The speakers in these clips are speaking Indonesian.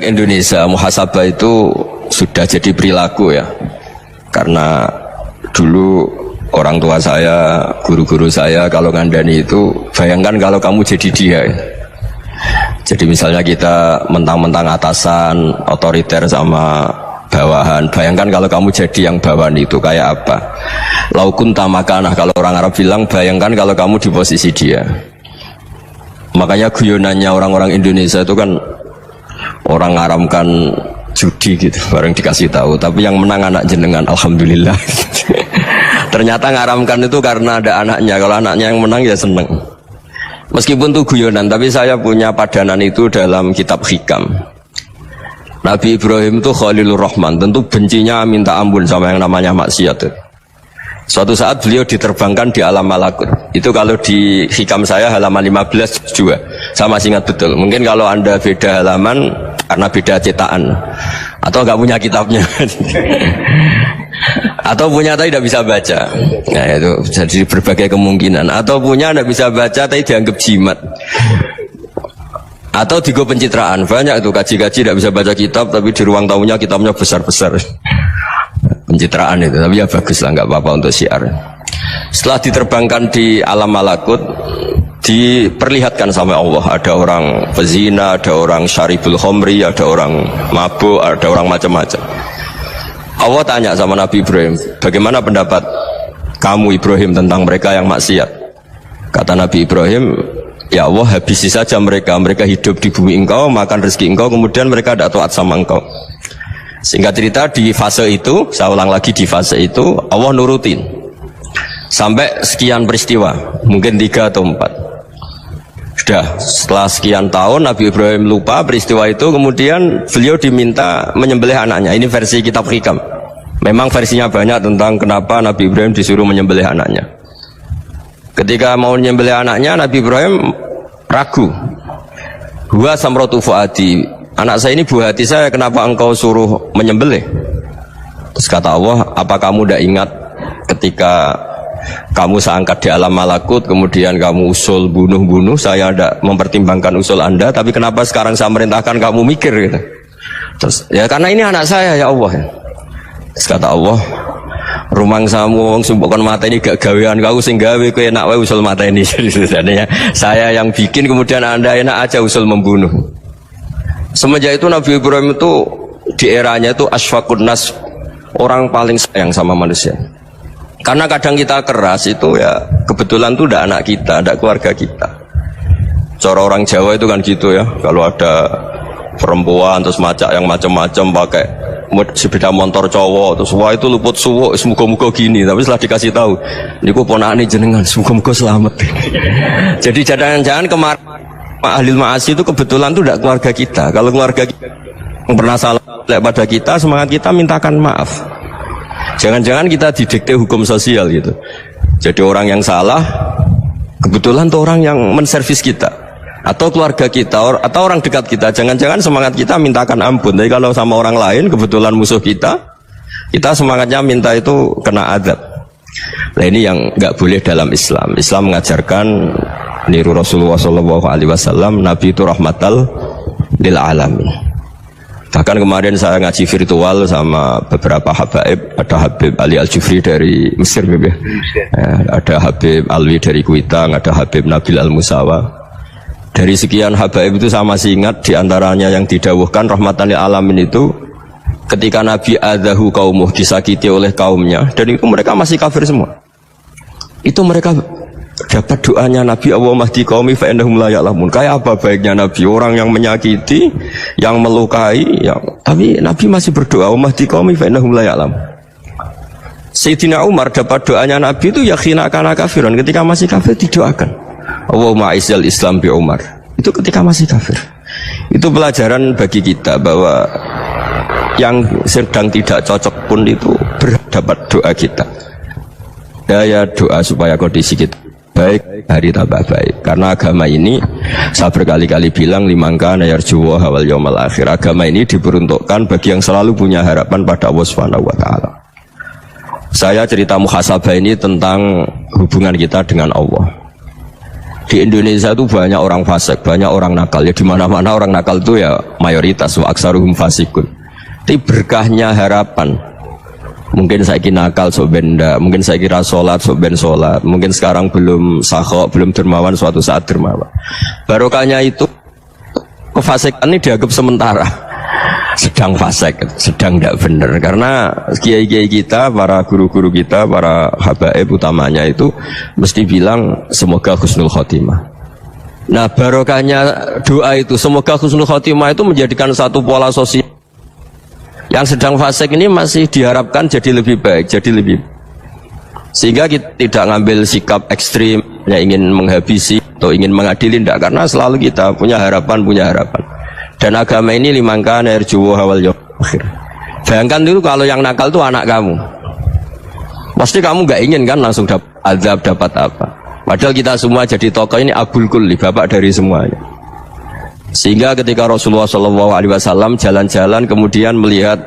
Indonesia muhasabah itu sudah jadi perilaku ya, karena dulu orang tua saya, guru-guru saya kalau ngandani itu, bayangkan kalau kamu jadi dia ya. Jadi misalnya kita mentang-mentang atasan, otoriter sama bawahan, bayangkan kalau kamu jadi yang bawahan itu kayak apa. Laukun tamakanah, kalau orang Arab bilang, bayangkan kalau kamu di posisi dia. Makanya guyonannya orang-orang Indonesia itu kan orang ngaramkan judi gitu, bareng dikasih tahu, tapi yang menang anak jenengan, alhamdulillah. Ternyata ngaramkan itu karena ada anaknya, kalau anaknya yang menang ya seneng. Meskipun itu guyonan, tapi saya punya padanan itu dalam kitab Hikam. Nabi Ibrahim itu Khalilur Rahman, tentu bencinya minta ampun sama yang namanya maksiat. Suatu saat beliau diterbangkan di alam malakut. Itu kalau di Hikam saya halaman 15 juga. Saya masih ingat betul. Mungkin kalau Anda beda halaman karena beda cetakan, atau nggak punya kitabnya, atau punya tapi tidak bisa baca. Nah itu jadi berbagai kemungkinan. Atau punya tidak bisa baca tapi dianggap jimat, atau digo pencitraan. Banyak itu kaji-kaji tidak bisa baca kitab tapi di ruang tamunya kitabnya besar-besar. Pencitraan itu, tapi ya bagus lah, nggak apa-apa untuk syiar. Setelah diterbangkan di alam malakut, diperlihatkan sama Allah, ada orang pezina, ada orang syaribul khomri, ada orang mabuk, ada orang macam-macam. Allah tanya sama Nabi Ibrahim, bagaimana pendapat kamu Ibrahim tentang mereka yang maksiat? Kata Nabi Ibrahim, ya Allah, habisi saja mereka. Mereka hidup di bumi engkau, makan rezeki engkau, kemudian mereka tidak taat sama engkau. Singkat cerita, di fase itu, saya ulang lagi, di fase itu Allah nurutin sampai sekian peristiwa, mungkin 3 atau 4. Sudah setelah sekian tahun Nabi Ibrahim lupa peristiwa itu, kemudian beliau diminta menyembelih anaknya. Ini versi kitab Hikam. Memang versinya banyak tentang kenapa Nabi Ibrahim disuruh menyembelih anaknya. Ketika mau menyembelih anaknya, Nabi Ibrahim ragu. Huwa samratu fuadi, anak saya ini buah hati saya, kenapa engkau suruh menyembelih? Terus kata Allah, apa kamu tidak ingat ketika kamu saya angkat di alam malakut, kemudian kamu usul bunuh-bunuh, saya tidak mempertimbangkan usul anda, tapi kenapa sekarang saya merintahkan kamu mikir gitu? Terus, ya karena ini anak saya ya Allah. Terus kata Allah, rumang samu wong sumpukkan mata ini gak gawean kau sing gawe kowe enak wae usul mata ini. Jadi saya yang bikin, kemudian anda enak aja usul membunuh. Semenjak itu Nabi Ibrahim itu di eranya itu asfaqun nas, orang paling sayang sama manusia. Karena kadang kita keras itu ya kebetulan itu udah anak kita, ada keluarga kita. Cara orang Jawa itu kan gitu ya, kalau ada perempuan terus macak yang macam-macam pakai sepeda motor cowok, terus wah itu luput suwuk, semoga-moga gini. Tapi setelah dikasih tahu, niku ponakane jenengan, semoga-moga selamat. Jadi jangan-jangan kemarin ahli ma'asi itu kebetulan itu tidak keluarga kita. Kalau keluarga kita yang pernah salah pada kita, semangat kita mintakan maaf. Jangan-jangan kita didikte hukum sosial gitu. Jadi orang yang salah kebetulan itu orang yang menservis kita, atau keluarga kita, atau orang dekat kita. Jangan-jangan semangat kita mintakan ampun. Tapi kalau sama orang lain kebetulan musuh kita semangatnya minta itu kena adab. Nah ini yang nggak boleh dalam Islam. Islam mengajarkan niru Rasulullah SAW, Nabi itu rahmatal lil alamin. Bahkan kemarin saya ngaji virtual sama beberapa habaib, ada Habib Ali Al-Jufri dari Mesir, ada Habib Alwi dari Kuitang, ada Habib Nabil Al-Musawa. Dari sekian habaib itu saya masih ingat diantaranya yang didawuhkan rahmatan lil alamin itu ketika Nabi adahu kaumuh, disakiti oleh kaumnya, dan itu mereka masih kafir semua. Itu mereka dapat doanya Nabi, Allah mahdi qaumi fa innahum la ya'lamun. Kayak apa baiknya Nabi, orang yang menyakiti, yang melukai, tapi Nabi masih berdoa, Allah mahdi qaumi fa innahum la ya'lamun. Sayyidina Umar dapat doanya Nabi itu yakhina kana kafiran, ketika masih kafir didoakan, Allahumma aizzal Islam bi Umar. Itu ketika masih kafir. Itu pelajaran bagi kita bahwa yang sedang tidak cocok pun itu berdapat doa kita. Ya doa supaya kondisi kita baik, hari tambah baik. Karena agama ini, saya berkali-kali bilang, limangkana yarjuwa wal yaumal akhir. Agama ini diperuntukkan bagi yang selalu punya harapan pada Allah Subhanahu wa taala. Saya cerita muhasabah ini tentang hubungan kita dengan Allah. Di Indonesia itu banyak orang fasik, banyak orang nakal. Ya di mana-mana orang nakal itu ya mayoritas, wa aksaruhum fasikun. Tapi berkahnya harapan. Mungkin saya kira nakal sok benda, mungkin saya kira sholat sok ben sholat, mungkin sekarang belum sakhok, belum dermawan, suatu saat dermawan. Barokahnya itu kefasikan ini dianggap sementara. Sedang fasik, sedang tidak benar. Karena kiai-kiai kita, para guru-guru kita, para habaib utamanya itu mesti bilang semoga husnul khotimah. Nah barokahnya doa itu semoga husnul khotimah itu menjadikan satu pola sosial. Yang sedang fasik ini masih diharapkan jadi lebih baik, jadi lebih. Sehingga kita tidak ngambil sikap ekstrim, yang ingin menghabisi atau ingin mengadili, tidak. Karena selalu kita punya harapan. Dan agama ini limangkan erjuwo hawal yawm akhir. Bayangkan dulu kalau yang nakal itu anak kamu, pasti kamu nggak ingin kan langsung dapat azab, dapat apa. Padahal kita semua jadi tokoh ini abul kulli, bapak dari semuanya. Sehingga ketika Rasulullah SAW jalan-jalan kemudian melihat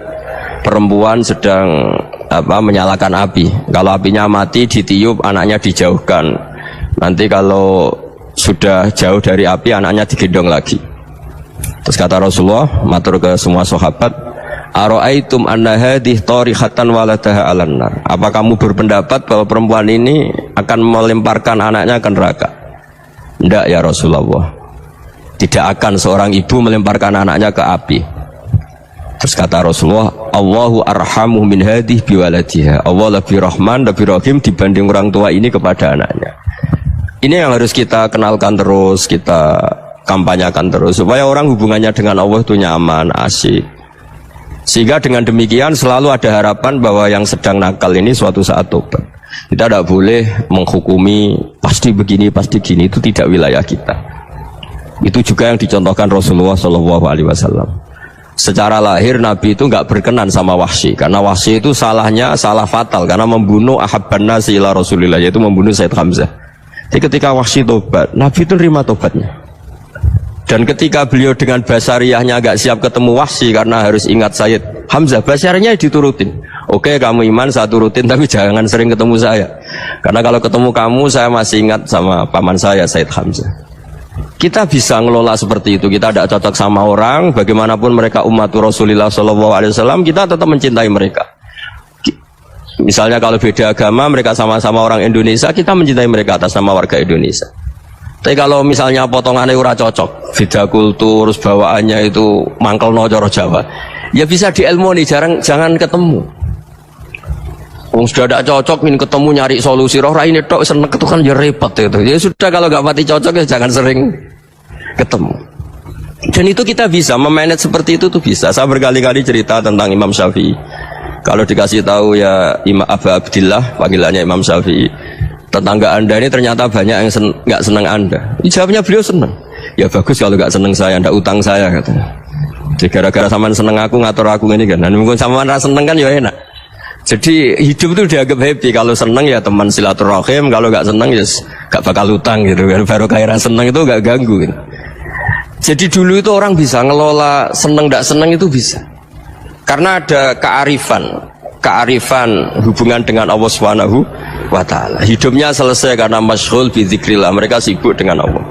perempuan sedang menyalakan api. Kalau apinya mati ditiup, anaknya dijauhkan. Nanti kalau sudah jauh dari api, anaknya digendong lagi. Terus kata Rasulullah matur ke semua sahabat, ara'aitum anna hadhihi tarihatan waladaha 'alan nar. Apa kamu berpendapat bahwa perempuan ini akan melemparkan anaknya ke neraka? Tidak ya Rasulullah. Tidak akan seorang ibu melemparkan anaknya ke api. Terus kata Rasulullah, Allahu arhamu min hadhihi biwaladiha. Allah lebih rahman, lebih rahim dibanding orang tua ini kepada anaknya. Ini yang harus kita kenalkan terus, kita kampanyakan terus supaya orang hubungannya dengan Allah itu nyaman, asik. Sehingga dengan demikian selalu ada harapan bahwa yang sedang nakal ini suatu saat tobat. Kita tidak boleh menghukumi pasti begini, pasti gini, itu tidak wilayah kita. Itu juga yang dicontohkan Rasulullah SAW. Secara lahir Nabi itu nggak berkenan sama Wahsy, karena Wahsy itu salahnya salah fatal karena membunuh ahabban nasi ila Rasulillah, yaitu membunuh Sayyid Hamzah. Jadi ketika Wahsy tobat, Nabi itu terima tobatnya. Dan ketika beliau dengan basariyahnya agak siap ketemu Wahsy karena harus ingat Sayyid Hamzah, basariyahnya diturutin. Oke, kamu iman, saya turutin, tapi jangan sering ketemu saya. Karena kalau ketemu kamu, saya masih ingat sama paman saya, Sayyid Hamzah. Kita bisa ngelola seperti itu. Kita tidak cocok sama orang, bagaimanapun mereka umat Rasulullah SAW, kita tetap mencintai mereka. Misalnya kalau beda agama, mereka sama-sama orang Indonesia, kita mencintai mereka atas nama warga Indonesia. Tapi kalau misalnya potongannya ora cocok, beda kultur, bawaannya itu mangkel no coro Jawa, ya bisa diilmoni, jangan ketemu. Wong sudah tidak cocok, ingin ketemu nyari solusi, roh ini tok seneng itu kan ya repot itu. Ya sudah kalau nggak pati cocok ya jangan sering ketemu. Dan itu kita bisa memanage seperti itu tuh bisa. Saya berkali-kali cerita tentang Imam Syafi'i. Kalau dikasih tahu ya Imam Abu Abdillah, panggilannya Imam Syafi'i, tetangga anda ini ternyata banyak yang nggak senang anda. Jawabnya beliau senang. Ya bagus kalau nggak senang saya, ndak utang saya katanya. Jadi gara-gara saman seneng aku ngatur aku ini kan. Dan mungkin saman rasa seneng kan ya enak. Jadi hidup itu dianggap happy. Kalau seneng ya teman silaturahim, kalau nggak seneng ya nggak bakal utang gitu kan. Baru kaya seneng itu nggak ganggu. Gitu. Jadi dulu itu orang bisa ngelola seneng ndak seneng itu bisa. Karena ada kearifan hubungan dengan Allah Subhanahu wa ta'ala. Hidupnya selesai karena masyghul bi dzikrillah, mereka sibuk dengan Allah.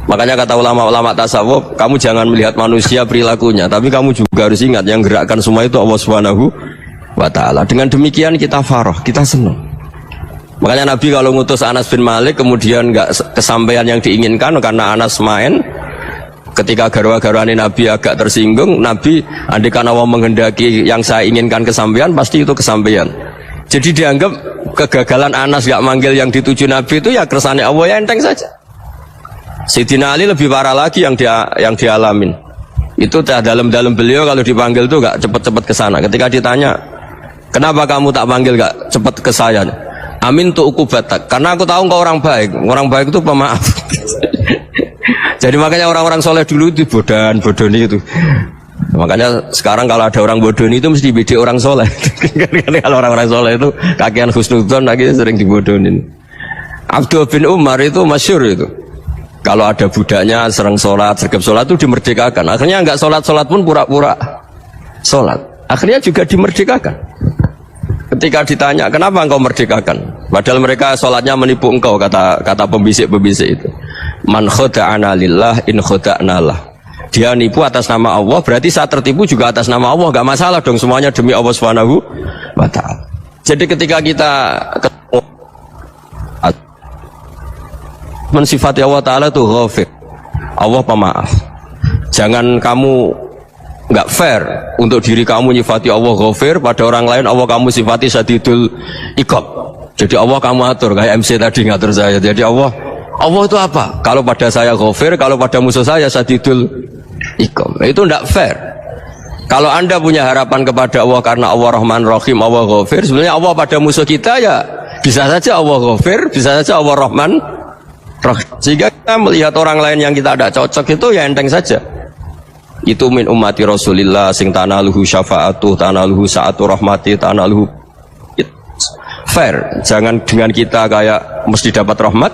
Makanya kata ulama-ulama tasawuf, kamu jangan melihat manusia perilakunya, tapi kamu juga harus ingat yang gerakkan semua itu Allah Subhanahu wa ta'ala. Dengan demikian kita farah, kita senang. Makanya Nabi kalau ngutus Anas bin Malik kemudian enggak kesampaian yang diinginkan karena Anas main, ketika garwa-garwani Nabi agak tersinggung, Nabi andai karena Allah menghendaki yang saya inginkan kesampaian, pasti itu kesampaian. Jadi dianggap kegagalan Anas gak manggil yang dituju Nabi itu ya kersane Allah, ya enteng saja. Sayyidina Ali lebih parah lagi yang dialamin. Itu dalam-dalam beliau kalau dipanggil itu gak cepet-cepet ke sana. Ketika ditanya, kenapa kamu tak panggil gak cepet ke saya? Amin tu ukubatak, karena aku tahu engkau orang baik. Orang baik itu pemaaf. Jadi makanya orang-orang soleh dulu itu bodoni itu. Makanya sekarang kalau ada orang bodoni itu mesti beda orang soleh. Kalau orang-orang soleh itu kakean husnudzon lagi sering dibodonin. Abdul bin Umar itu masyhur itu. Kalau ada budaknya sering sholat, sergap sholat itu dimerdekakan. Akhirnya enggak sholat pun pura-pura sholat. Akhirnya juga dimerdekakan. Ketika ditanya, kenapa engkau merdekakan? Padahal mereka sholatnya menipu engkau, kata pembisik-pembisik itu. Man khoda'ana lillah in khoda'na lah. Dia nipu atas nama Allah, berarti saat tertipu juga atas nama Allah, gak masalah dong, semuanya demi Allah Subhanahu wa ta'ala. Jadi ketika kita mensifati Allah Ta'ala itu ghafir, Allah pemaaf. Jangan kamu nggak fair untuk diri kamu nyifati Allah ghafir, pada orang lain Allah kamu sifati syadidul iqab. Jadi Allah kamu atur, kayak MC tadi ngatur saya. Jadi Allah itu apa? Kalau pada saya ghafir, kalau pada musuh saya syadidul iqab. Itu nggak fair. Kalau Anda punya harapan kepada Allah karena Allah Rahman Rahim, Allah ghafir, sebenarnya Allah pada musuh kita ya bisa saja Allah ghafir, bisa saja Allah Rahman Rahim. Sehingga kita melihat orang lain yang kita tidak cocok itu ya enteng saja. Itu min ummati Rasulillah sing tanaluhu syafa'atuh, tanaluhu sa'atu rahmati, tanaluhu fair. Jangan dengan kita kayak mesti dapat rahmat,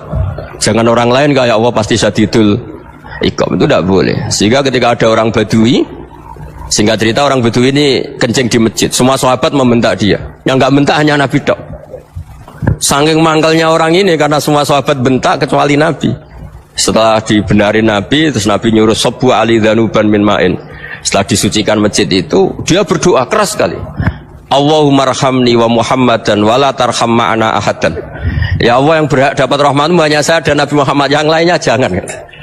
jangan orang lain kayak Allah pasti syadidul iqab. Itu tidak boleh. Sehingga ketika ada orang Badui, singkat cerita orang Badui ini kencing di masjid, semua sahabat membentak dia. Yang nggak bentak hanya Nabi tok. Saking mangkalnya orang ini karena semua sahabat bentak kecuali Nabi. Setelah dibenarin Nabi, terus Nabi nyuruh Sobu Ali Dhanuban min ma'in. Setelah disucikan masjid itu, dia berdoa keras sekali. Allahumma rahamni wa Muhammadan wa la tarham ma'ana ahadan. Ya Allah, yang berhak dapat rahmatmu hanya saya dan Nabi Muhammad, yang lainnya jangan.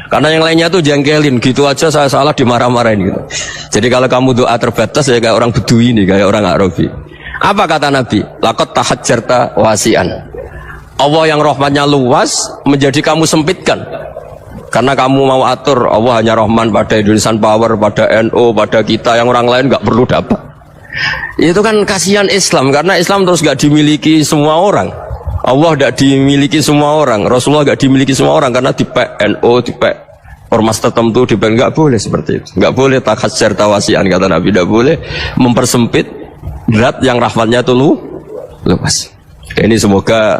Karena yang lainnya tuh jengkelin, gitu aja saya salah dimarah-marahin gitu. Jadi kalau kamu doa terbatas ya kayak orang Bedui ini, kayak orang Arabi. Apa kata Nabi? Laqad tahajjarta wasi'an. Allah yang rahmatnya luas menjadi kamu sempitkan. Karena kamu mau atur Allah hanya Rahman pada Indonesian Power, pada NU, pada kita, yang orang lain nggak perlu dapat. Itu kan kasihan Islam, karena Islam terus nggak dimiliki semua orang. Allah nggak dimiliki semua orang, Rasulullah nggak dimiliki semua orang, karena di NU, di ormas tertentu, di nggak boleh seperti itu. Nggak boleh takhasyar tawasian, kata Nabi, nggak boleh mempersempit berat yang rahmatnya itu luas. Ini semoga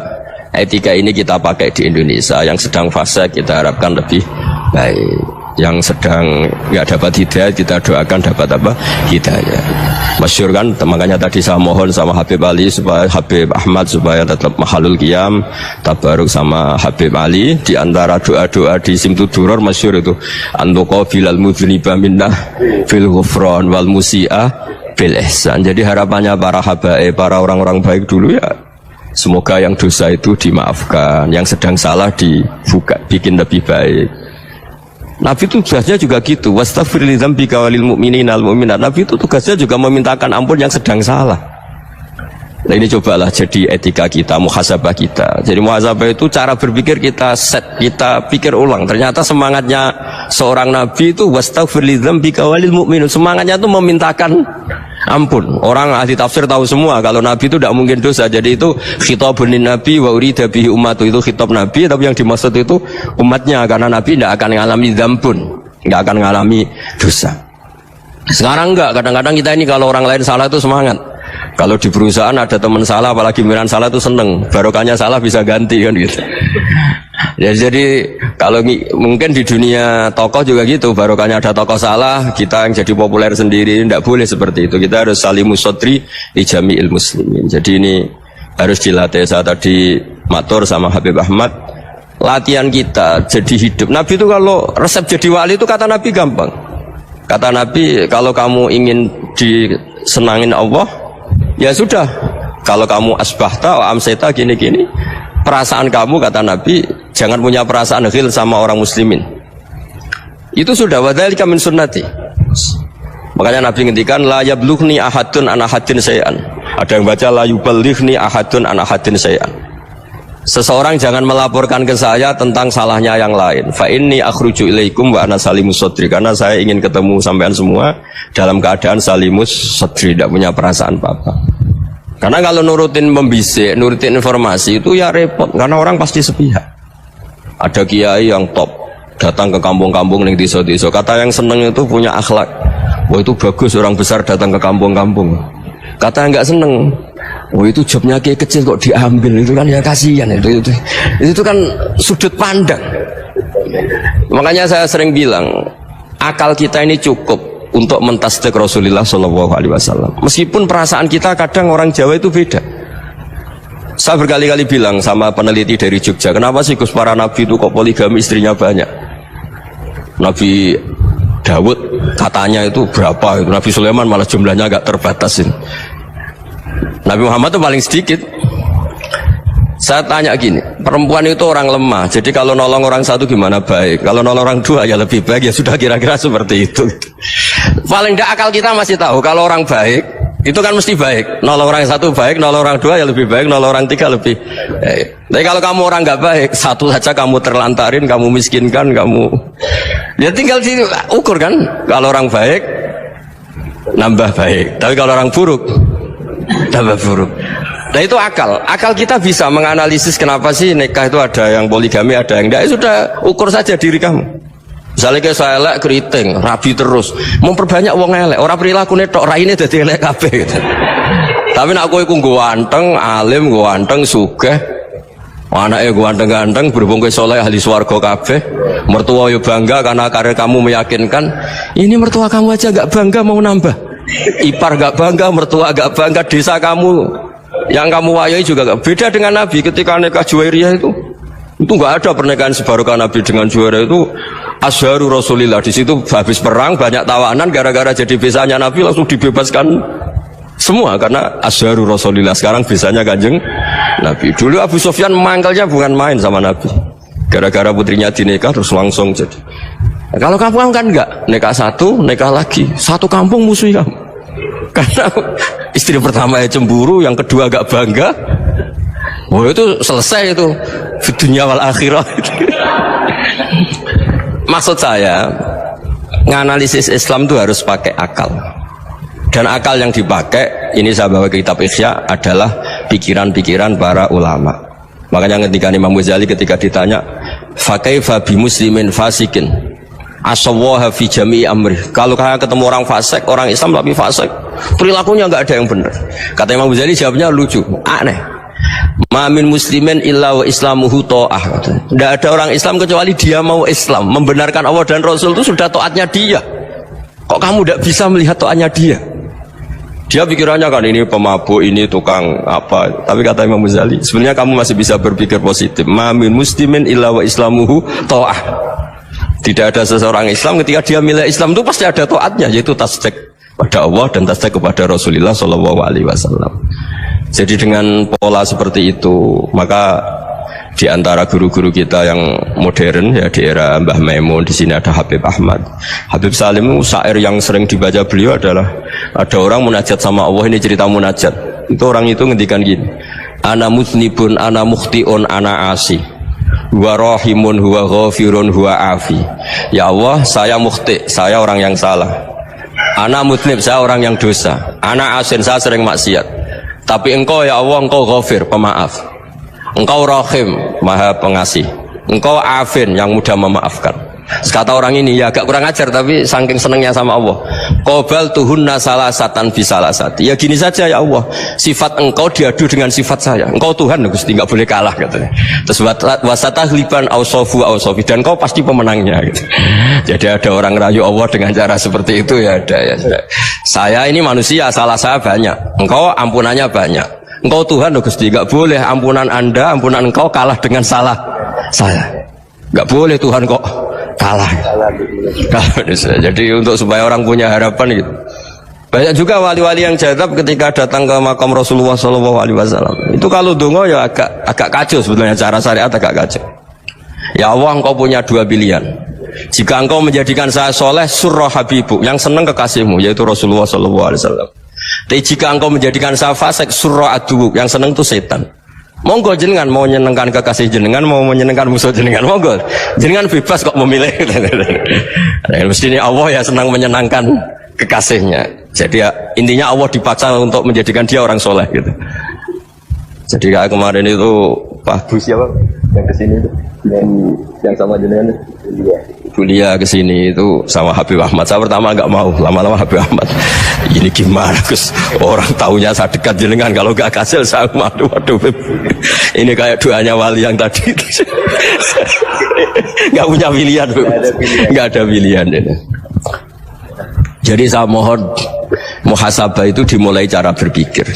etika ini kita pakai di Indonesia. Yang sedang fase kita harapkan lebih baik, yang sedang nggak dapat hidayah kita doakan dapat apa? Hidayah. Masyhur kan, makanya tadi saya mohon sama Habib Ali supaya Habib Ahmad supaya tetap mahalul qiyam tabaruk sama Habib Ali. Di antara doa-doa di Simtuduror masyhur itu antuqabilal mudhniba minnah fil ghufran wal musi'ah bil ihsan. Jadi harapannya para habaib, para orang-orang baik dulu ya, semoga yang dosa itu dimaafkan, yang sedang salah dibuka, bikin lebih baik. Nabi itu tugasnya juga gitu. Wastaghfir li dzambika walil mu'minina wal mu'minat. Nabi itu tugasnya juga memintakan ampun yang sedang salah. Nah ini cobalah jadi etika kita, muhasabah kita. Jadi muhasabah itu cara berpikir kita set, kita pikir ulang. Ternyata semangatnya seorang nabi itu wastaghfir li dzambika walil mu'minun. Semangatnya itu memintakan ampun. Orang ahli tafsir tahu semua kalau nabi itu tidak mungkin dosa. Jadi itu khitabun lin nabi wa urida bihi ummatu, itu khitab nabi, tapi yang dimaksud itu umatnya, karena nabi tidak akan mengalami dzambun, tidak akan mengalami dosa. Sekarang enggak, kadang-kadang kita ini kalau orang lain salah itu semangat. Kalau di perusahaan ada teman salah, apalagi miran salah itu seneng, barokahnya salah bisa ganti kan gitu. Ya, jadi kalau mungkin di dunia tokoh juga gitu, barokahnya ada tokoh salah, kita yang jadi populer sendiri, tidak boleh seperti itu. Kita harus salimus sodri di jami'il muslimin. Jadi ini harus dilatih. Saya tadi matur sama Habib Ahmad, latihan kita jadi hidup. Nabi itu kalau resep jadi wali itu kata Nabi gampang. Kata Nabi, kalau kamu ingin disenangin Allah, ya sudah, kalau kamu asbahta wa amseta gini-gini, perasaan kamu, kata Nabi, jangan punya perasaan ghil sama orang muslimin. Itu sudah, wadzalika min sunnati. Makanya Nabi ngendikan la yablughni ahadun an ahadin syai'an. Ada yang baca la yuballighni ahadun an ahadin syai'an. Seseorang jangan melaporkan ke saya tentang salahnya yang lain. Fa inni akhruju ilaikum wa ana salimus sodri. Karena saya ingin ketemu sampean semua dalam keadaan salimus sodri, tidak punya perasaan apa-apa. Karena kalau nurutin membisik, nurutin informasi itu ya repot, karena orang pasti sepihak. Ada kiai yang top datang ke kampung-kampung ning desa-desa, kata yang seneng itu punya akhlak. Wah itu bagus, orang besar datang ke kampung-kampung. Kata yang nggak seneng, wah itu jobnya kiai kecil kok diambil, itu kan ya kasihan. Itu kan sudut pandang. Makanya saya sering bilang, akal kita ini cukup untuk mentasdik Rasulullah SAW. Meskipun perasaan kita kadang orang Jawa itu beda. Saya berkali-kali bilang sama peneliti dari Jogja, kenapa sih Gus para nabi itu kok poligami istrinya banyak? Nabi Dawud katanya itu berapa? Nabi Sulaiman malah jumlahnya agak terbatasin. Nabi Muhammad itu paling sedikit. Saya tanya gini, perempuan itu orang lemah, jadi kalau nolong orang satu gimana baik, kalau nolong orang dua ya lebih baik, ya sudah kira-kira seperti itu. Paling tidak akal kita masih tahu kalau orang baik itu kan mesti baik, nolong orang satu baik, nolong orang dua ya lebih baik, nolong orang tiga lebih baik. Tapi kalau kamu orang nggak baik, satu saja kamu terlantarin, kamu miskinkan, kamu ya tinggal diukur kan. Kalau orang baik nambah baik, tapi kalau orang buruk tambah buruk. Nah itu akal kita bisa menganalisis kenapa sih nikah itu ada yang poligami, ada yang enggak. Sudah ukur saja diri kamu. Misalnya kayak saya elek keriting, rabi terus, memperbanyak wong elek, orang perilaku netok, raine dadi elek kabeh gitu. Tapi nak kowe iku ganteng, alim, ganteng, sugih, anake ganteng-ganteng, berhubung kowe saleh ahli swarga kabeh, mertua yo bangga karena karir kamu meyakinkan. Ini mertua kamu aja enggak bangga mau nambah. Ipar enggak bangga, mertua enggak bangga, desa kamu yang kamu wayai juga gak beda dengan Nabi ketika nikah Juwairiyah itu nggak ada pernikahan sebarokah Nabi dengan Juwairiyah itu asharu Rasulillah. Di situ habis perang banyak tawanan, gara-gara jadi besanya Nabi langsung dibebaskan semua karena asharu Rasulillah. Sekarang besanya Kanjeng Nabi. Dulu Abu Sufyan mangkalnya bukan main sama Nabi, gara-gara putrinya dinikah terus langsung jadi. Nah, kalau kamu kan enggak, nikah satu, nikah lagi, satu kampung musuhi kamu. Karena istri pertama ya cemburu, yang kedua agak bangga. Oh itu selesai itu dunia wal akhirah. Maksud saya nganalisis Islam itu harus pakai akal. Dan akal yang dipakai, ini saya bawa ke kitab Ihya, adalah pikiran-pikiran para ulama. Makanya ketika Imam Ghazali ketika ditanya fakaifa bi muslimin fasikin asawaha fi jami'i amri, kalau kalian ketemu orang fasik, orang Islam tapi fasik, perilakunya nggak ada yang benar. Kata Imam Ghazali jawabnya lucu, aneh. Ma min muslimin illa wa islamuhu ta'ah. Tidak ada orang Islam kecuali dia mau Islam, membenarkan Allah dan Rasul itu sudah taatnya dia. Kok kamu tidak bisa melihat taatnya dia? Dia pikirannya kan ini pemabuk, ini tukang apa. Tapi kata Imam Ghazali, sebenarnya kamu masih bisa berpikir positif. Ma min muslimin illa wa islamuhu ta'ah. Tidak ada seseorang Islam ketika dia milih Islam itu pasti ada taatnya, yaitu tasdik pada Allah dan tasdik kepada Rasulullah SAW. Jadi dengan pola seperti itu, maka di antara guru-guru kita yang modern ya di era Mbah Maimun, di sini ada Habib Ahmad, Habib Salim, syair yang sering dibaca beliau adalah ada orang munajat sama Allah. Ini cerita munajat. Itu orang itu ngendikan gini, ana muznibun, ana mukhtiun, ana asi, huwa rahimun, huwa ghafirun, huwa afi. Ya Allah, saya mukhti, saya orang yang salah. Ana mutnib, saya orang yang dosa. Ana asin, saya sering maksiat. Tapi engkau ya Allah, engkau ghafir, pemaaf. Engkau rahim, maha pengasih. Engkau afin, yang mudah memaafkan. Kata orang ini ya agak kurang ajar, tapi saking senengnya sama Allah, qobal tuhunna salasatan bisalasati. Ya gini saja ya Allah, sifat engkau diadu dengan sifat saya. Engkau Tuhan Gusti, nggak boleh kalah katanya. Terus wasatahliban ausofu ausofi, dan kau pasti pemenangnya gitu. Jadi ada orang rayu Allah dengan cara seperti itu ya ada ya. Saya ini manusia, salah saya banyak. Engkau ampunannya banyak. Engkau Tuhan Gusti, nggak boleh ampunan Anda, ampunan engkau kalah dengan salah saya. Nggak boleh Tuhan kok kalah. Jadi untuk supaya orang punya harapan gitu. Banyak juga wali-wali yang jadab ketika datang ke makam Rasulullah SAW. Itu kalau dongo ya agak kacau sebetulnya, cara syariat agak kacau. Ya Allah, engkau punya dua pilihan. Jika engkau menjadikan saya soleh, surah habibu, yang senang kekasihmu, yaitu Rasulullah SAW. Tapi jika engkau menjadikan saya fasik, surah adubu, yang senang itu setan. Monggo jenengan mau menyenangkan kekasih jenengan, mau menyenangkan musuh jenengan, monggo jenengan bebas kok memilih. Mestinya Allah ya senang menyenangkan kekasihnya. Jadi ya, intinya Allah dipaksa untuk menjadikan dia orang soleh gitu. Jadi kayak kemarin itu Pak Gus ya Pak, yang kesini itu, yang sama jenengan Julia kesini itu sama Habib Ahmad. Saya pertama nggak mau, lama-lama Habib Ahmad, ini gimana Gus, orang taunya saya dekat jenengan, kalau nggak kasil saya waduh ini kayak doanya wali yang tadi. Nggak punya pilihan, nggak ada pilihan ini. Jadi saya mohon muhasabah itu dimulai cara berpikir.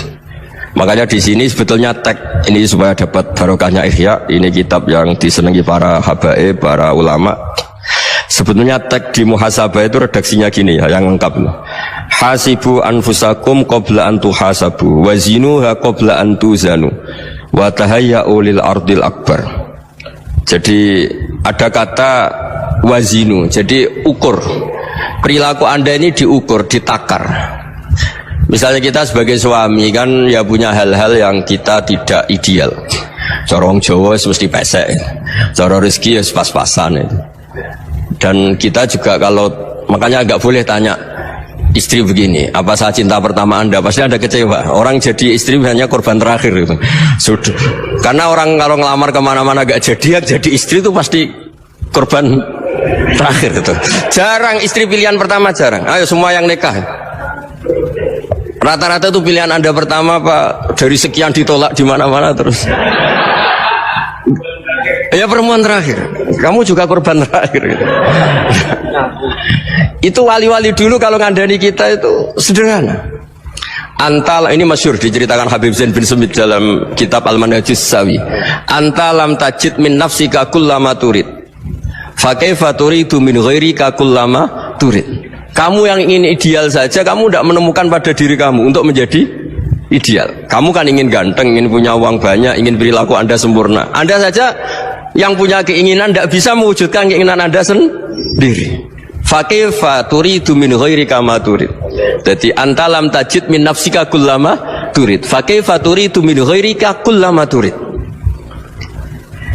Makanya di sini sebetulnya tag ini supaya dapat barokahnya Ihya. Ini kitab yang disenangi para habaib, para ulama. Sebetulnya tag di muhasabah itu redaksinya gini ya, yang lengkap. Hasibu anfusakum qabla an tuhasabu, wazinuha qabla an tuzanu, wa tahayya'u lil ardil akbar. Jadi ada kata wazinu, jadi ukur. Perilaku Anda ini diukur, ditakar. Misalnya kita sebagai suami kan ya punya hal-hal yang kita tidak ideal. Cara wong Jawa mesti pesek. Cara rezeki ya pas-pasan itu. Dan kita juga kalau makanya nggak boleh tanya istri begini, apa saya cinta pertama Anda? Pasti Anda kecewa. Orang jadi istri hanya korban terakhir itu. Sudah. Karena orang kalau ngelamar kemana-mana gak jadi, jadi istri itu pasti korban terakhir itu. Jarang istri pilihan pertama, jarang. Ayo semua yang nikah. Rata-rata itu pilihan Anda pertama Pak, dari sekian ditolak di mana-mana terus. Ya perempuan terakhir. Kamu juga korban terakhir gitu. Itu wali-wali dulu kalau ngandani kita itu sederhana. Antal ini masyhur diceritakan Habib Zain bin Sumit dalam kitab Al-Manhajus Sawi. Antalam tajid min nafsika kullama turid. Fa kaifa turidu min ghairika kullama turid. Kamu yang ingin ideal saja kamu tidak menemukan pada diri kamu untuk menjadi ideal. Kamu kan ingin ganteng, ingin punya uang banyak, ingin perilaku Anda sempurna. Anda saja yang punya keinginan tidak bisa mewujudkan keinginan Anda sendiri. Fakifa turidu min ghairika ma turid. Jadi antalam tajid min nafsika kullama turid. Fakifa turidu min ghairika kullama turid.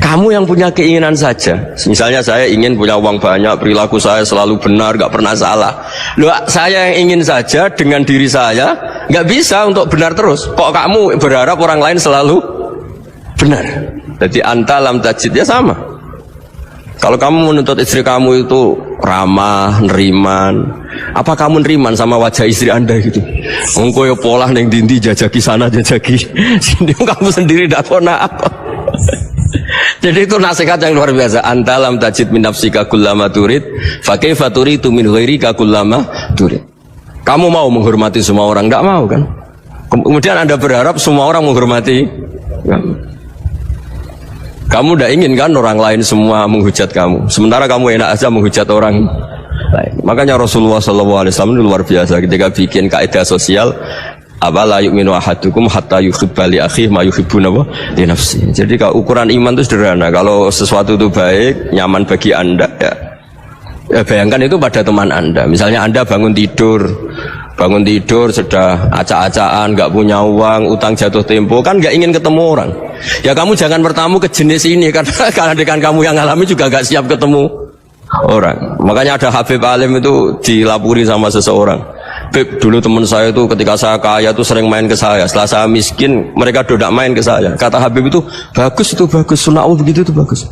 Kamu yang punya keinginan saja. Misalnya saya ingin punya uang banyak, perilaku saya selalu benar, gak pernah salah. Loh, saya yang ingin saja dengan diri saya gak bisa untuk benar terus. Kok kamu berharap orang lain selalu benar? Jadi antalam tajid ya sama. Kalau kamu menuntut istri kamu itu ramah, neriman, apa kamu neriman sama wajah istri Anda gitu? Engkau ya pola neng dindi jajaki sana jajaki sini, kamu sendiri tidak pernah apa. Jadi itu nasihat yang luar biasa. Antalam tajid min nafsika kullama turid, fa kaifa turidu min ghairika kullama turid. Kamu mau menghormati semua orang? Tidak mau kan? Kemudian Anda berharap semua orang menghormati kamu. Kamu tidak ingin kan orang lain semua menghujat kamu. Sementara kamu enak aja menghujat orang lain. Makanya Rasulullah SAW itu luar biasa ketika bikin kaidah sosial. Apa la yu'minu ahadukum hatta yuhibba li akhihi ma yuhibbu li nafsi. Jadi kalau ukuran iman itu sederhana. Kalau sesuatu itu baik, nyaman bagi Anda ya bayangkan itu pada teman Anda. Misalnya Anda bangun tidur sudah acak-acakan, nggak punya uang, utang jatuh tempo, kan nggak ingin ketemu orang. Ya kamu jangan bertamu ke jenis ini karena dengan kamu yang alami juga nggak siap ketemu orang. Makanya ada Habib Alim itu dilapuri sama seseorang. Beb, dulu teman saya itu ketika saya kaya itu sering main ke saya. Setelah saya miskin, mereka tidak main ke saya. Kata Habib itu bagus, sunahul begitu itu bagus.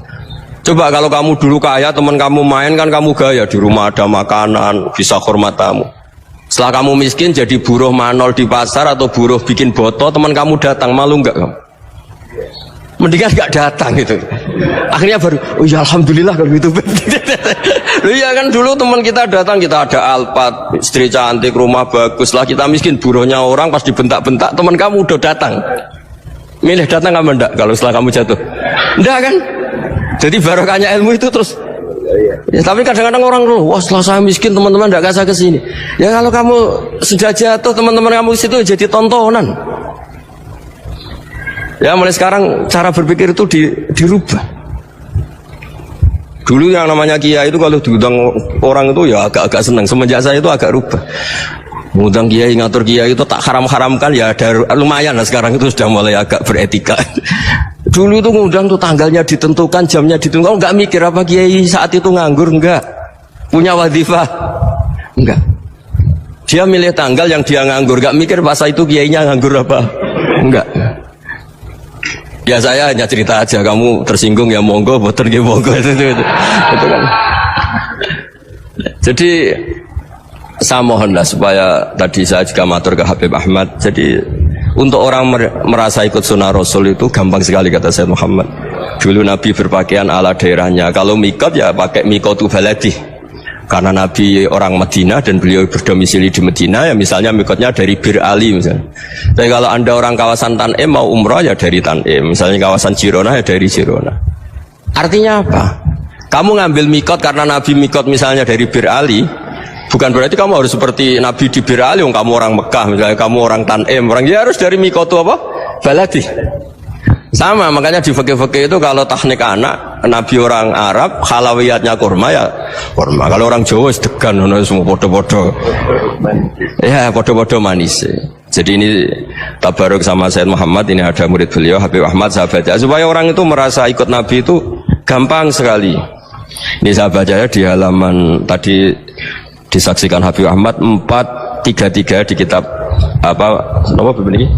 Coba kalau kamu dulu kaya, teman kamu main kan kamu gaya, di rumah ada makanan, bisa hormat tamu. Setelah kamu miskin jadi buruh manol di pasar atau buruh bikin boto, teman kamu datang, malu enggak kamu? Mendingan enggak datang gitu. Akhirnya baru, oh ya alhamdulillah kalau gitu. Loh ya kan dulu teman kita datang, kita ada Alphard, istri cantik, rumah bagus. Lah kita miskin, buruhnya orang pas dibentak-bentak, teman kamu udah datang. Milih datang apa enggak kalau setelah kamu jatuh? Enggak kan? Jadi barokahnya ilmu itu terus. Ya, tapi kadang-kadang orang loh, wah setelah saya miskin teman-teman enggak kasih ke sini. Ya kalau kamu sudah jatuh, teman-teman kamu di situ jadi tontonan. Ya mulai sekarang cara berpikir itu dirubah. Dulu yang namanya kiai itu kalau diundang orang itu ya agak-agak senang. Semenjak saya itu agak rubah. Ngundang kiai, ngatur kiai itu tak haram-haramkan ya ada lumayan lah, sekarang itu sudah mulai agak beretika. Dulu itu ngundang tuh tanggalnya ditentukan, jamnya ditentukan. Enggak mikir apa kiai saat itu nganggur, enggak. Punya wadifah, enggak. Dia milih tanggal yang dia nganggur, enggak mikir pas itu kiainya nganggur apa, enggak. Ya saya hanya cerita aja, kamu tersinggung ya monggo, boten ya monggo itu kan. Jadi saya mohonlah supaya tadi saya juga matur ke Habib Ahmad. Jadi untuk orang merasa ikut sunnah Rasul itu gampang sekali kata Sayyid Muhammad. Dulu Nabi berpakaian ala daerahnya. Kalau mikot ya pakai mikotu baladi. karena Nabi orang Madinah dan beliau berdomisili di Madinah, ya misalnya mikotnya dari Bir Ali misalnya. Tapi kalau Anda orang kawasan Tanim mau umrah ya dari Tanim, misalnya kawasan Jirona ya dari Jirona. Artinya apa? Kamu ngambil mikot karena Nabi mikot misalnya dari Bir Ali, bukan berarti kamu harus seperti Nabi di Bir Ali, kamu orang Mekah misalnya, kamu orang Tanim, orang ya harus dari mikot itu apa? Baladi. Sama, makanya di fikih-fikih itu kalau teknik anak, Nabi orang Arab, halawiyatnya kurma ya kurma. Kalau orang Jawa sedegan, semua podo-podo. Ya, podo-podo manis. Jadi ini tabaruk sama Sayyid Muhammad, ini ada murid beliau, Habib Ahmad, sahabatnya. Supaya orang itu merasa ikut Nabi itu gampang sekali. Ini saya baca di halaman, tadi disaksikan Habib Ahmad, 433 di kitab, apa begini?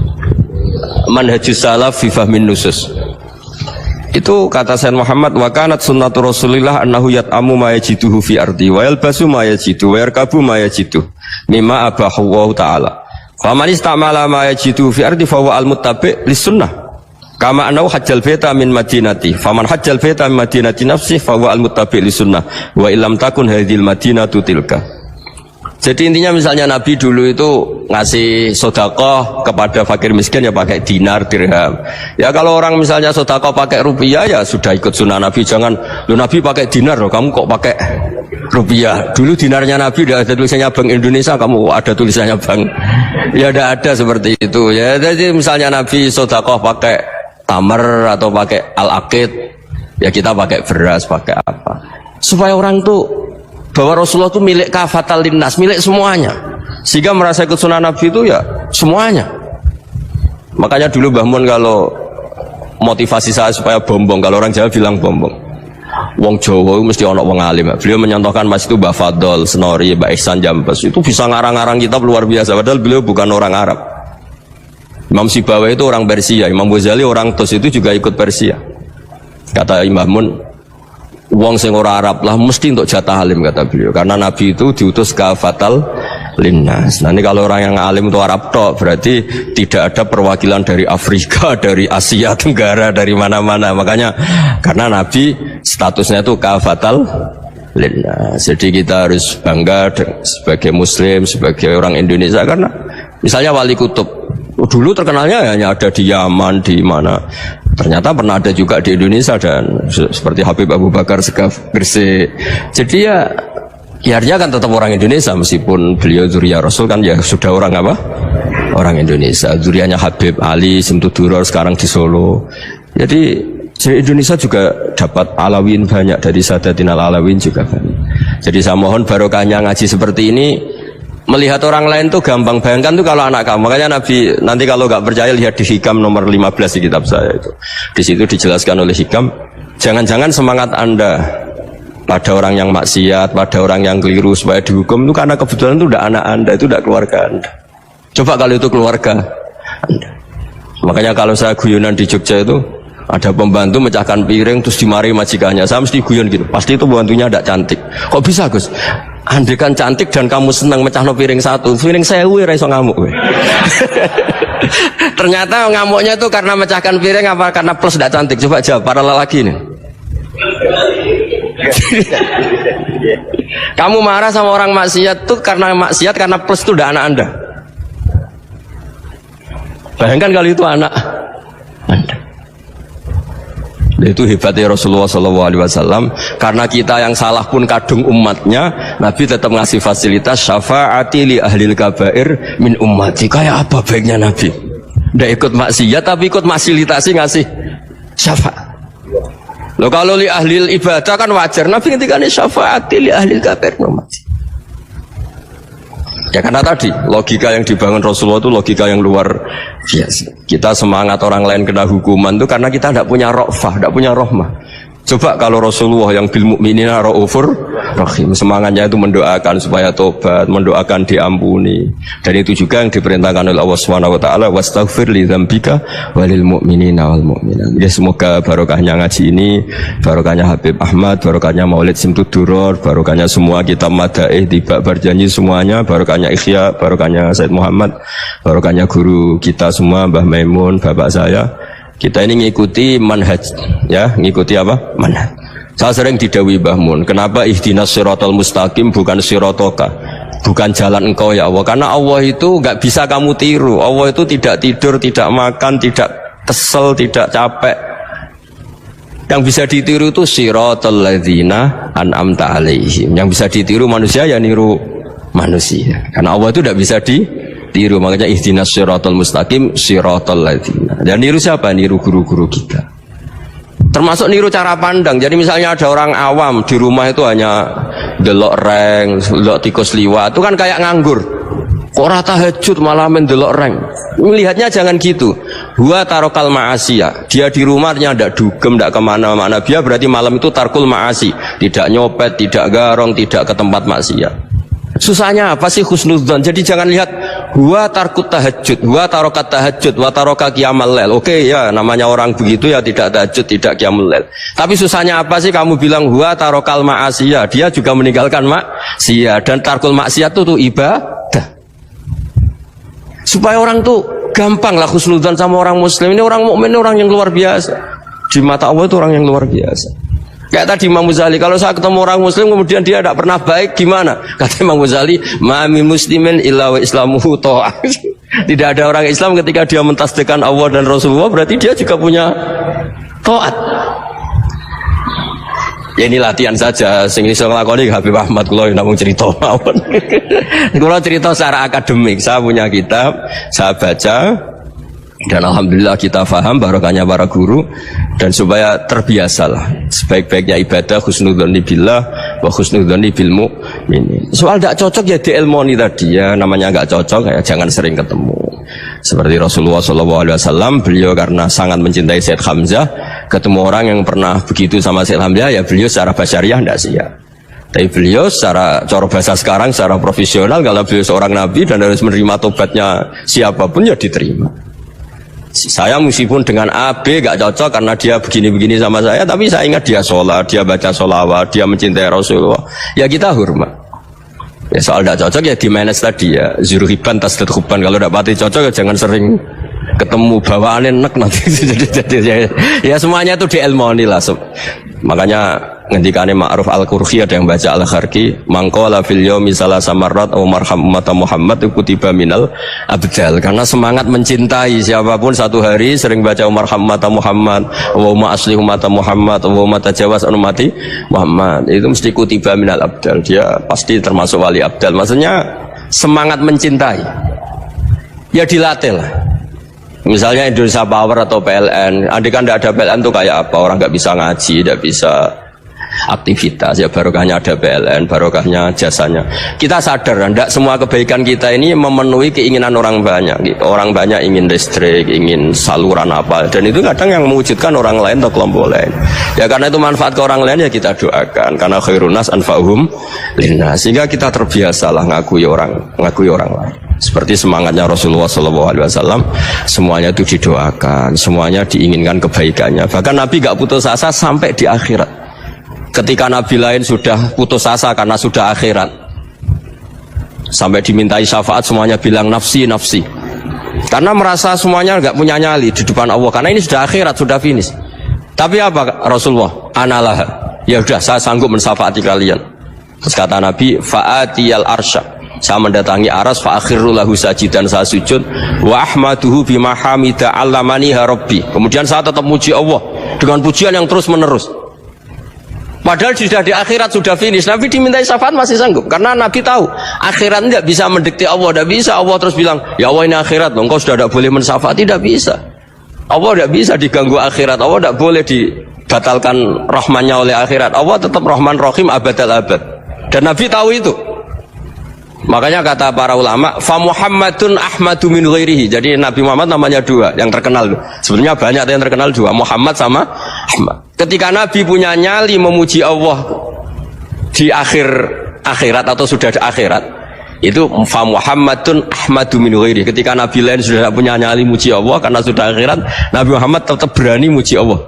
Manhajus salaf fi fahmin nusus. Itu kata Sayyid Muhammad, wa kanat sunnatu Rasulillah annahu yat'amu ma yajiduhu fi ardi wa yalbasu ma yajidu wa yarkabu ma yajidu mimma abahu Allah ta'ala. Fa man istamala ma yajidu fi ardi fa huwa al-muttabi' lis-sunnah. Kama annahu hajjal baita min madinati. Faman hajjal baita min madinati nafsi fa huwa al-muttabi' lis-sunnah wa illam takun hadhil madinatu tilka. Jadi intinya misalnya Nabi dulu itu ngasih sedekah kepada fakir miskin ya pakai dinar, dirham. Ya kalau orang misalnya sedekah pakai rupiah ya sudah ikut sunnah Nabi. Jangan, lu Nabi pakai dinar loh, kamu kok pakai rupiah. Dulu dinarnya Nabi udah ada tulisannya Bank Indonesia, kamu ada tulisannya Bank. Ya udah ada seperti itu. Ya jadi misalnya Nabi sedekah pakai tamar atau pakai al-aqid, ya kita pakai beras, pakai apa. Supaya orang tuh bahwa Rasulullah itu milik kafatal linnas, milik semuanya, sehingga merasa ikut sunnah Nabi itu ya semuanya. Makanya dulu Mbah Mun kalau motivasi saya supaya bombong, kalau orang Jawa bilang bombong, wong Jawa mesti ono wong alim. Beliau menyontohkan mas itu Mbah Fadol, Senori, Mbah Ihsan Jambes, itu bisa ngarang-ngarang kitab luar biasa, padahal beliau bukan orang Arab. Imam Sibawa itu orang Persia, Imam Ghazali orang Tus itu juga ikut Persia. Kata Imam Mun, wong sing ora Arab lah mesti untuk jatah alim, kata beliau, karena Nabi itu diutus kafatal linnas. Nah ini kalau orang yang alim itu Arab tok, berarti tidak ada perwakilan dari Afrika, dari Asia Tenggara, dari mana-mana. Makanya karena Nabi statusnya itu kafatal linnas, jadi kita harus bangga sebagai Muslim, sebagai orang Indonesia. Karena misalnya Wali Kutub dulu terkenalnya hanya ada di Yaman, di mana, ternyata pernah ada juga di Indonesia, dan seperti Habib Abu Bakar Segaf Gresik. Jadi ya artinya kan tetap orang Indonesia, meskipun beliau zuriyah Rasul kan ya sudah orang apa? Orang Indonesia. Zuriyahnya Habib Ali Simtuduror sekarang di Solo. Jadi Indonesia juga dapat Alawin banyak, dari Sadatin Alawin juga banyak. Jadi saya mohon barokahnya ngaji seperti ini. Melihat orang lain tuh gampang, bayangkan tuh kalau anak kamu. Makanya Nabi, nanti kalau nggak percaya lihat di Hikam nomor 15 di kitab saya itu. Di situ dijelaskan oleh Hikam, jangan-jangan semangat Anda pada orang yang maksiat, pada orang yang keliru supaya dihukum itu karena kebetulan itu udah anak Anda, itu udah keluarga Anda. Coba kalau itu keluarga Anda. Makanya kalau saya guyonan di Jogja itu, ada pembantu mecahkan piring terus dimarahi majikannya, saya mesti guyon gitu, pasti itu pembantunya tidak cantik. Kok bisa Gus? Andai kan cantik dan kamu senang mecahno piring satu, piring 1000 ora iso ngamuk kowe. Ternyata ngamuknya itu karena mecahkan piring apa karena plus tidak cantik? Coba jawab para lelaki nih. Kamu marah sama orang maksiat tuh karena maksiat, karena plus itu udah anak Anda. Bayangkan kalau itu anak Anda. Itu hebatnya Rasulullah SAW. Karena kita yang salah pun kadung umatnya, Nabi tetap ngasih fasilitas syafaati li ahlil kabair min ummati. Kayak apa baiknya Nabi? Nggak ikut maksiat tapi ikut fasilitasi ngasih syafaat. Loh kalau li ahlil ibadah kan wajar, Nabi ketika ini syafaati li ahlil kabair min ummati. Ya karena tadi logika yang dibangun Rasulullah itu logika yang luar biasa. Kita semangat orang lain kena hukuman itu karena kita tidak punya ra'fah, tidak punya rahmah. Coba kalau Rasulullah yang bil mu'minina ra'ufur rahim, semangatnya itu mendoakan supaya tobat, mendoakan diampuni. Dan itu juga yang diperintahkan oleh Allah Subhanahu wa taala, wastaghfir li dzambika walil mu'minina wal mu'minat. Ya semoga barokahnya ngaji ini, barokahnya Habib Ahmad, barokahnya Maulid Simtuduror, barokahnya semua kitab madaih tiba berjanji semuanya, barokahnya Ikhya, barokahnya Said Muhammad, barokahnya guru kita semua Mbah Maimun, bapak saya. Kita ini ngikuti manhaj, ya, ngikuti apa? Manhaj. Saya sering didhawuhi Mbah Mun, kenapa ihdinas siratal mustaqim bukan siratoka, bukan jalan engkau ya Allah? Karena Allah itu nggak bisa kamu tiru. Allah itu tidak tidur, tidak makan, tidak kesel, tidak capek. Yang bisa ditiru itu siratal ladzina an'amta alaihim. Yang bisa ditiru manusia ya niru manusia. Karena Allah itu tidak bisa ditiru. Makanya ihdinas siratal mustaqim siratal ladzina. Dan niru siapa? Niru guru-guru kita. Termasuk niru cara pandang. Jadi misalnya ada orang awam di rumah itu hanya delok reng, delok tikus liwat, itu kan kayak nganggur. Kok ora tahajud malah mendelok reng. Melihatnya jangan gitu. Huwa tarokal ma'asiyah. Dia di rumahnya ndak dugem, ndak kemana-mana. Dia berarti malam itu tarkul ma'asi. Tidak nyopet, tidak garong, tidak ke tempat maksiat. Susahnya apa sih husnudzon? Jadi jangan lihat huwa tarkut tahajud, huwa tarokat tahajud, wa taroka qiyamal lail. Oke ya, namanya orang begitu ya tidak tahajud, tidak qiyamul lail. Tapi susahnya apa sih kamu bilang huwa tarokal ma'asiyah? Dia juga meninggalkan maksiat, dan tarkul maksiat itu tuh ibadah. Supaya orang tuh gampang lah husnudzon sama orang muslim. Ini orang mukmin, orang yang luar biasa. Di mata Allah itu orang yang luar biasa. Kayak tadi Imam Ghazali, kalau saya ketemu orang muslim kemudian dia tidak pernah baik, gimana? Kata Imam Ghazali, ma min muslimin illa wa islamuhu ta'ah. Tidak ada orang Islam ketika dia mentasbihkan Allah dan Rasulullah, berarti dia juga punya taat. Ya ini latihan saja, sing iso nglakoni Habib Ahmad kula namung cerita mawon. Kula cerita secara akademik, saya punya kitab, saya baca, dan alhamdulillah kita faham barokahnya para guru, dan supaya terbiasalah sebaik-baiknya ibadah husnudzoni billah wa husnudzoni bil mu'minin. Soal tidak cocok ya diilmoni tadi ya, namanya nggak cocok ya jangan sering ketemu. Seperti Rasulullah SAW, beliau karena sangat mencintai Sayyid Hamzah, ketemu orang yang pernah begitu sama Sayyid Hamzah, ya beliau secara basyariah tidak siap. Tapi beliau secara cara bahasa sekarang, secara profesional, kalau beliau seorang nabi dan harus menerima tobatnya siapapun ya diterima. Saya meskipun dengan A, B gak cocok karena dia begini-begini sama saya, tapi saya ingat dia sholat, dia baca sholawat, dia mencintai Rasulullah, ya kita hormat. Ya soal gak cocok ya di manage tadi ya, zuruhiban tasdid huban. Kalau gak pati cocok ya jangan sering ketemu, bawaannya enak nanti. Ya semuanya itu diilmoni lah. Makanya ngendikane Ma'ruf Al-Qurhi ada yang baca Al-Kharki, mangqala fil yaumi salasa marrat aw marham ummata Muhammad kutiba minal abdal. Karena semangat mencintai siapapun satu hari sering baca marham ummata Muhammad, wa ma asli ummata Muhammad, wa ma tajawaz an ummati Muhammad, itu mesti kutiba minal abdal. Dia pasti termasuk wali abdal. Maksudnya semangat mencintai ya dilatih lah. Misalnya Indonesia Power atau PLN, andai kan tidak ada PLN itu kayak apa? Orang nggak bisa ngaji, tidak bisa aktivitas. Ya barokahnya ada PLN, barokahnya jasanya. Kita sadar, tidak semua kebaikan kita ini memenuhi keinginan orang banyak. Orang banyak ingin listrik, ingin saluran apa, dan itu kadang yang mewujudkan orang lain atau kelompok lain. Ya karena itu manfaat ke orang lain ya kita doakan. Karena khairun nas anfa'uhum linnas. Sehingga kita terbiasalah ngakui orang lain. Seperti semangatnya Rasulullah SAW, semuanya itu didoakan, semuanya diinginkan kebaikannya. Bahkan Nabi gak putus asa sampai di akhirat. Ketika Nabi lain sudah putus asa karena sudah akhirat, sampai dimintai syafaat semuanya bilang nafsi, nafsi. Karena merasa semuanya gak punya nyali di depan Allah. Karena ini sudah akhirat, sudah finish. Tapi apa Rasulullah? Analah. Ya udah, saya sanggup mensyafaati kalian. Terus kata Nabi, fa'atiyal arsya. Saya mendatangi aras fa'akhirru lahu sajidan, saya sujud wa ahmaduhu bima hamida 'allamani rabbi. Kemudian saya tetap muji Allah dengan pujian yang terus menerus. Padahal sudah di akhirat, sudah finish. Nabi dimintai syafaat masih sanggup karena Nabi tahu akhirat tidak bisa mendikte Allah, tidak bisa Allah terus bilang, "Ya Allah ini akhirat, engkau sudah tidak boleh mensyafaati." Tidak bisa. Allah tidak bisa diganggu akhirat. Allah tidak boleh dibatalkan rahmannya oleh akhirat. Allah tetap Rahman Rahim abadal abad. Dan Nabi tahu itu. Makanya kata para ulama, fa Muhammadun ahmadu min ghairihi. Jadi Nabi Muhammad namanya dua yang terkenal. Sebenarnya banyak yang terkenal dua, Muhammad sama Ahmad. Ketika Nabi punya nyali memuji Allah di akhirat atau sudah di akhirat, itu fa Muhammadun ahmadu min ghairihi. Ketika Nabi lain sudah tidak punya nyali muji Allah karena sudah akhirat, Nabi Muhammad tetap berani muji Allah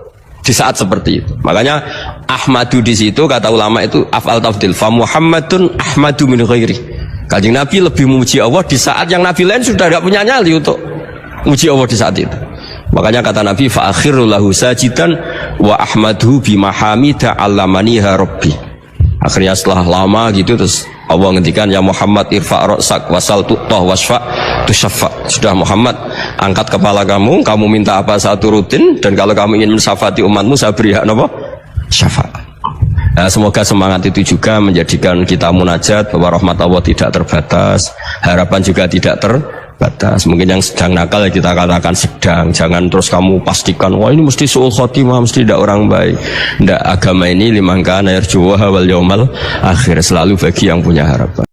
di saat seperti itu. Makanya Ahmadu di situ kata ulama itu af'al tafdil, fa Muhammadun ahmadu min ghairihi. Kanjeng Nabi lebih memuji Allah di saat yang Nabi lain sudah tidak punya nyali untuk memuji Allah di saat itu. Makanya kata Nabi, fa akhiru lahu sajidan wa ahmadhu bimahamida allamaniha rabbi. Akhirnya setelah lama gitu terus Allah ngendikan, ya Muhammad irfa' ra'sak wasal tu'tah wasfa' tusaffa. Sudah Muhammad, angkat kepala kamu minta apa saya turutin, dan kalau kamu ingin mensafati umatmu saya beri hak apa? Syafaat. Nah, semoga semangat itu juga menjadikan kita munajat bahwa rahmat Allah tidak terbatas, harapan juga tidak terbatas. Mungkin yang sedang nakal ya kita katakan sedang, jangan terus kamu pastikan wah ini mesti su'ul khotimah, mesti tidak orang baik. Tidak, agama ini liman kana yarjuwaha wal yaumal akhir, selalu bagi yang punya harapan.